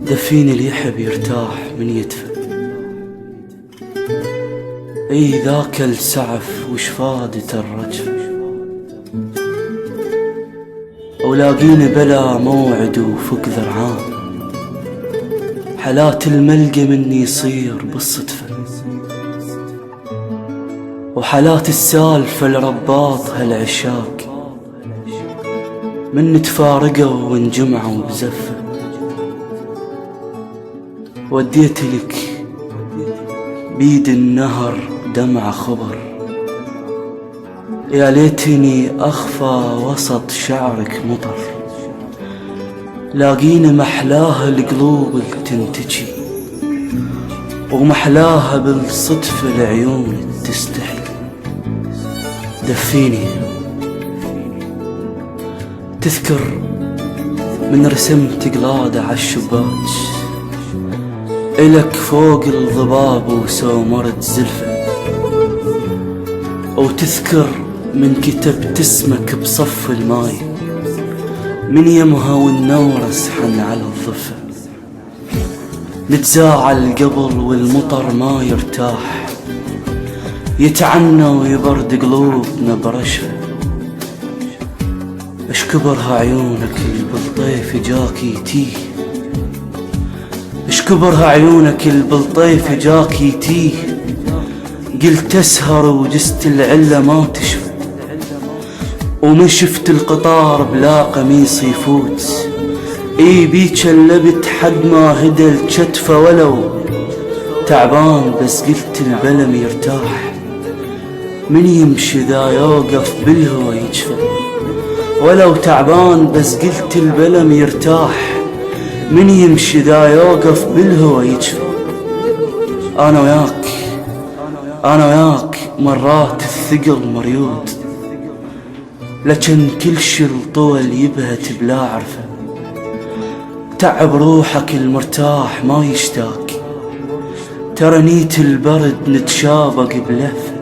دفين اللي يحب يرتاح من يدفن. اي ذاك السعف وش فادت الرجف، ولاقيني بلا موعد وفوق ذرعان، حالات الملقى مني يصير بالصدفة، وحالات السالفة لرباط هالعشاق من نتفارقوا ونجمعوا بزفة. وديت لك بيد النهر دمع خبر، يا ليتني أخفى وسط شعرك مطر، لاقيني محلاها القلوب تنتجي، ومحلاها بالصدفة العيون تستحي. دفيني تذكر من رسمت قلادة عالشباك، إلك فوق الضباب وسومرت زلفة، وتذكر من كتبت اسمك بصف الماي، من يمها والنورس حن على الضفة. نتزاعل قبل والمطر ما يرتاح، يتعنى ويبرد قلوبنا برشفة. اش كبرها عيونك اللي بالطيف جاك يتيه، اش كبرها عيونك اللي بالطيف جاك يتيه. قلت اسهر وجست العلة ما تشفى، وما شفت القطار بلا قميص يفوت. اي بيك اللبت حد ما هدى الكتفة، ولو تعبان بس قلت البلم يرتاح. من يمشي ذا يوقف بالهوى يجفى، ولو تعبان بس قلت البلم يرتاح. من يمشي ذا يوقف بالهوى يجفى. انا وياك مرات الثقل مريود، لكن كل شي الطول يبهت بلا عرفه. تعب روحك المرتاح ما يشتاق، ترى نيت البرد نتشابق بلهفه.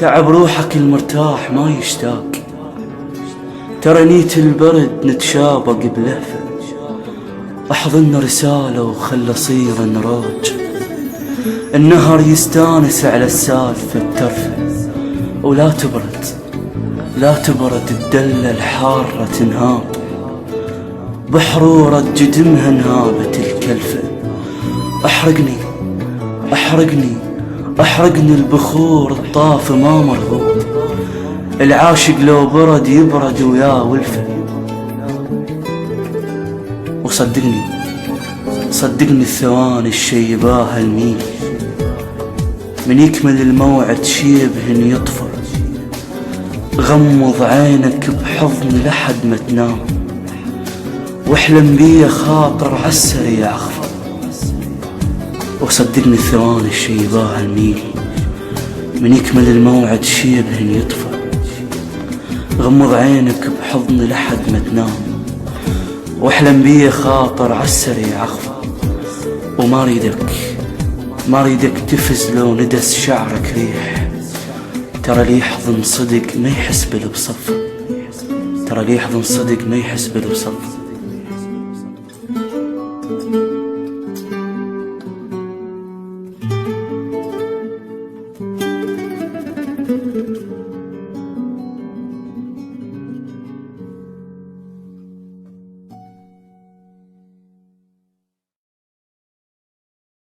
تعب روحك المرتاح ما يشتاق، ترى نيت البرد نتشابق بلهفه. احضن رسالة وخل اصير نروج، النهر يستانس على السالفة الترفة. ولا تبرد الدلة الحارة تنهاب، بحرورة جدمها انهابت الكلفة. احرقني البخور الطاف ما مرغوب، العاشق لو برد يبرد ويا ولفه. وصدقني الثواني الشيباها الميل، من يكمل الموعد شيبهن يطفر. غمض عينك بحضن لحد ما تنام، واحلم بيه خاطر عالسريع اخفر. وصدقني الثواني الشيباها الميل، من يكمل الموعد شيبهن يطفر. غمض عينك بحضن لحد ما تنام، واحلم بيه خاطر عالسريع اخفر. وما ريدك تفز لو ندس شعرك ريح، ترى لي يحضن صدق ما يحس بالبصف.